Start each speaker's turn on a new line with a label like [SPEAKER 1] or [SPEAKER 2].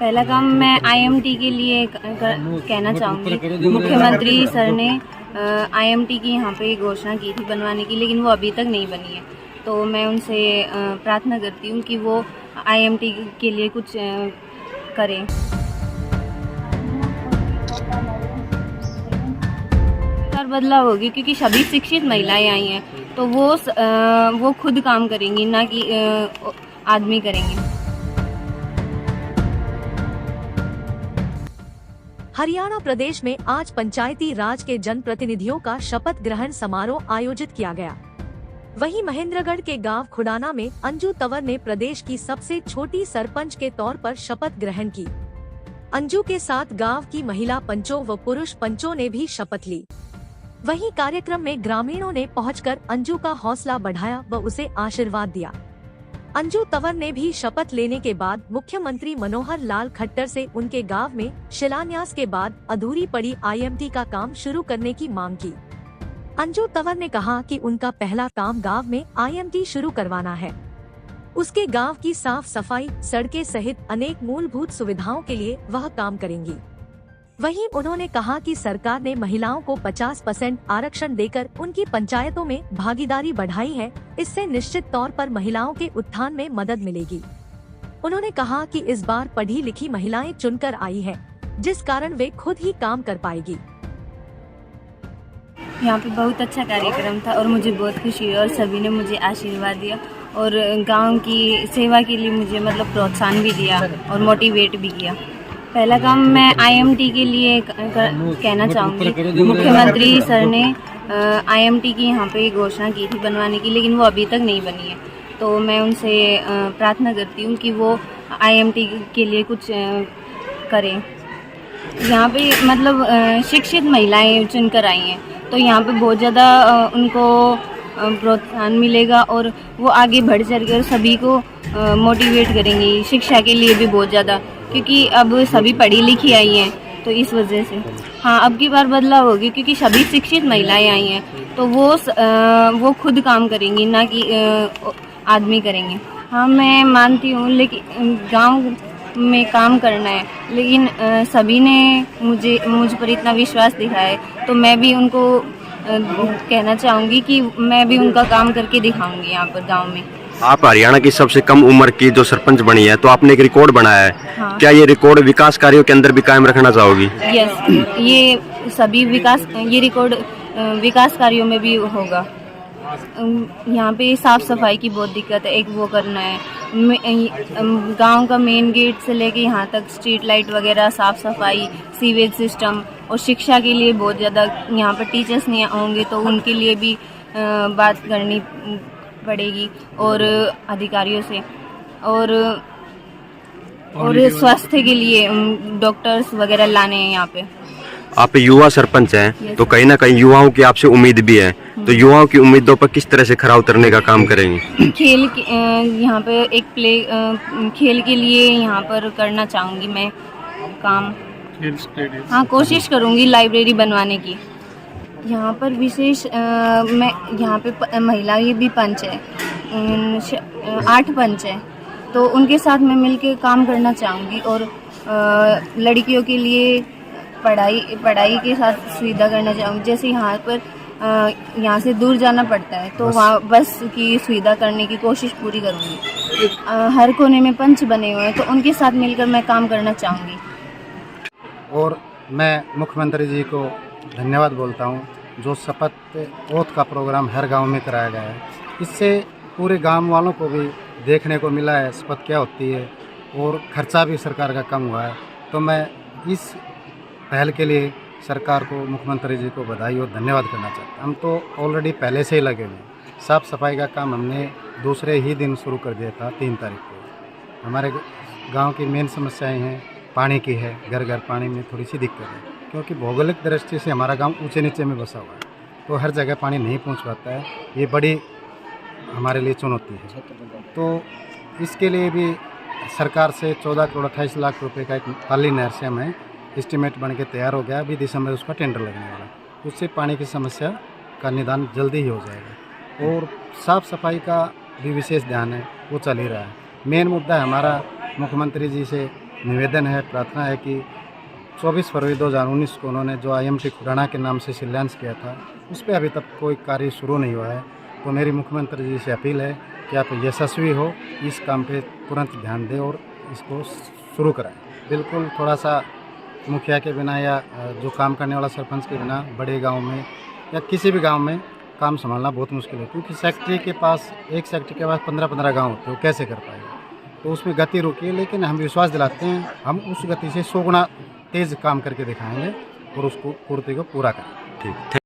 [SPEAKER 1] पहला काम मैं आईएमटी के लिए कहना चाहूँगी। मुख्यमंत्री सर ने आईएमटी की यहाँ पे घोषणा की थी बनवाने की, लेकिन वो अभी तक नहीं बनी है। तो मैं उनसे प्रार्थना करती हूँ कि वो आईएमटी के लिए कुछ करें। बदलाव होगी क्योंकि सभी शिक्षित महिलाएं आई हैं, तो वो खुद काम करेंगी, ना कि आदमी करेंगे।
[SPEAKER 2] हरियाणा प्रदेश में आज पंचायती राज के जनप्रतिनिधियों का शपथ ग्रहण समारोह आयोजित किया गया। वहीं महेंद्रगढ़ के गांव खुडाना में अंजू तंवर ने प्रदेश की सबसे छोटी सरपंच के तौर पर शपथ ग्रहण की। अंजू के साथ गांव की महिला पंचों व पुरुष पंचों ने भी शपथ ली। वहीं कार्यक्रम में ग्रामीणों ने पहुंचकर अंजू का हौसला बढ़ाया व उसे आशीर्वाद दिया। अंजू तंवर ने भी शपथ लेने के बाद मुख्यमंत्री मनोहर लाल खट्टर से उनके गांव में शिलान्यास के बाद अधूरी पड़ी आईएमटी का काम शुरू करने की मांग की। अंजू तंवर ने कहा कि उनका पहला काम गांव में आईएमटी शुरू करवाना है। उसके गांव की साफ सफाई, सड़कें सहित अनेक मूलभूत सुविधाओं के लिए वह काम करेंगी। वहीं उन्होंने कहा कि सरकार ने महिलाओं को 50% आरक्षण देकर उनकी पंचायतों में भागीदारी बढ़ाई है। इससे निश्चित तौर पर महिलाओं के उत्थान में मदद मिलेगी। उन्होंने कहा कि इस बार पढ़ी लिखी महिलाएं चुनकर आई है, जिस कारण वे खुद ही काम कर पाएगी।
[SPEAKER 1] यहाँ पे बहुत अच्छा कार्यक्रम था और मुझे बहुत खुशी हुई और सभी ने मुझे आशीर्वाद दिया और गांव की सेवा के लिए मुझे प्रोत्साहन भी दिया और मोटिवेट भी किया। पहला काम मैं आईएमटी के लिए कहना चाहूँगी। मुख्यमंत्री सर ने आईएमटी की यहाँ पे घोषणा की थी बनवाने की, लेकिन वो अभी तक नहीं बनी है। तो मैं उनसे प्रार्थना करती हूँ कि वो आईएमटी के लिए कुछ करें। यहाँ पे शिक्षित महिलाएं चुनकर आई हैं, तो यहाँ पे बहुत ज़्यादा उनको प्रोत्साहन मिलेगा और वो आगे बढ़ चढ़ कर सभी को मोटिवेट करेंगी शिक्षा के लिए भी बहुत ज़्यादा, क्योंकि अब सभी पढ़ी लिखी आई हैं, तो इस वजह से हाँ अब की बार बदलाव होगी क्योंकि सभी शिक्षित महिलाएं आई हैं, तो वो खुद काम करेंगी, ना कि आदमी करेंगे। हाँ मैं मानती हूँ, लेकिन गांव में काम करना है, लेकिन सभी ने मुझ पर इतना विश्वास दिखाया है, तो मैं भी उनको कहना चाहूँगी कि मैं भी उनका काम करके दिखाऊंगी यहाँ पर गांव में।
[SPEAKER 3] आप हरियाणा की सबसे कम उम्र की जो सरपंच बनी है, तो आपने एक रिकॉर्ड बनाया है।
[SPEAKER 1] हाँ। क्या
[SPEAKER 3] ये रिकॉर्ड विकास कार्यों के अंदर भी कायम रखना चाहोगी?
[SPEAKER 1] यस, ये सभी ये रिकॉर्ड विकास कार्यों में भी होगा। यहाँ पे साफ सफाई की बहुत दिक्कत है, एक वो करना है। गांव का मेन गेट से लेके यहाँ तक स्ट्रीट लाइट वगैरह, साफ सफाई, सीवेज सिस्टम और शिक्षा के लिए बहुत ज़्यादा यहाँ पर टीचर्स नहीं होंगे, तो उनके लिए भी बात करनी पड़ेगी और अधिकारियों से, और स्वास्थ्य के लिए डॉक्टर्स वगैरह लाने हैं यहाँ पे।
[SPEAKER 3] आप युवा सरपंच हैं, तो कहीं ना कहीं युवाओं की आपसे उम्मीद भी है, तो युवाओं की उम्मीदों पर किस तरह से खरा उतरने का काम करेंगे?
[SPEAKER 1] खेल यहाँ पे एक खेल के लिए यहाँ पर करना चाहूँगी मैं काम। हाँ कोशिश करूँगी लाइब्रेरी बनवाने की। यहाँ पर विशेष मैं यहाँ पे महिला ये भी पंच है, 8 पंच है, तो उनके साथ मैं मिलके काम करना चाहूँगी और लड़कियों के लिए पढ़ाई के साथ सुविधा करना चाहूँगी। जैसे यहाँ पर यहाँ से दूर जाना पड़ता है, तो वहाँ बस की सुविधा करने की कोशिश पूरी करूँगी। हर कोने में पंच बने हुए हैं, तो उनके साथ मिलकर मैं काम करना चाहूँगी।
[SPEAKER 4] और मैं मुख्यमंत्री जी को धन्यवाद बोलता हूँ, जो शपथ ओथ का प्रोग्राम हर गांव में कराया गया है। इससे पूरे गांव वालों को भी देखने को मिला है शपथ क्या होती है, और खर्चा भी सरकार का कम हुआ है। तो मैं इस पहल के लिए सरकार को, मुख्यमंत्री जी को बधाई और धन्यवाद करना चाहता हूँ। हम तो ऑलरेडी पहले से ही लगे हुए हैं। साफ़ सफाई का काम हमने दूसरे ही दिन शुरू कर दिया था, 3 तारीख को। हमारे गांव की मेन समस्याएं हैं, पानी की है, घर घर पानी में थोड़ी सी दिक्कत है, क्योंकि भौगोलिक दृष्टि से हमारा गांव ऊंचे नीचे में बसा हुआ है, तो हर जगह पानी नहीं पहुंच पाता है। ये बड़ी हमारे लिए चुनौती है। तो इसके लिए भी सरकार से 14 करोड़ 28 लाख रुपए का एक पाली नहर से हमें एस्टीमेट बन के तैयार हो गया। अभी दिसंबर उसका टेंडर लगने वाला, उससे पानी की समस्या का निदान जल्दी ही हो जाएगा। और साफ़ सफाई का भी विशेष ध्यान है, वो चल ही रहा है। मेन मुद्दा है हमारा मुख्यमंत्री जी से निवेदन है, प्रार्थना है कि 24 फरवरी 2019 को उन्होंने जो IMT खुराना के नाम से शिलान्यास किया था, उस पर अभी तक कोई कार्य शुरू नहीं हुआ है। तो मेरी मुख्यमंत्री जी से अपील है कि आप यशस्वी हो, इस काम पे तुरंत ध्यान दें और इसको शुरू कराएं। बिल्कुल थोड़ा सा मुखिया के बिना या जो काम करने वाला सरपंच के बिना बड़े गांव में या किसी भी गांव में काम संभालना बहुत मुश्किल है, क्योंकि सेक्रेटरी के पास, एक सेक्रेटरी के पास 15-15 गांव होते हैं, वो कैसे कर पाएगा। तो उसमें गति रुकी है, लेकिन हम विश्वास दिलाते हैं, हम उस गति से 100 गुना तेज़ काम करके दिखाएंगे और उसको पूर्ति को पूरा करेंगे।
[SPEAKER 3] ठीक।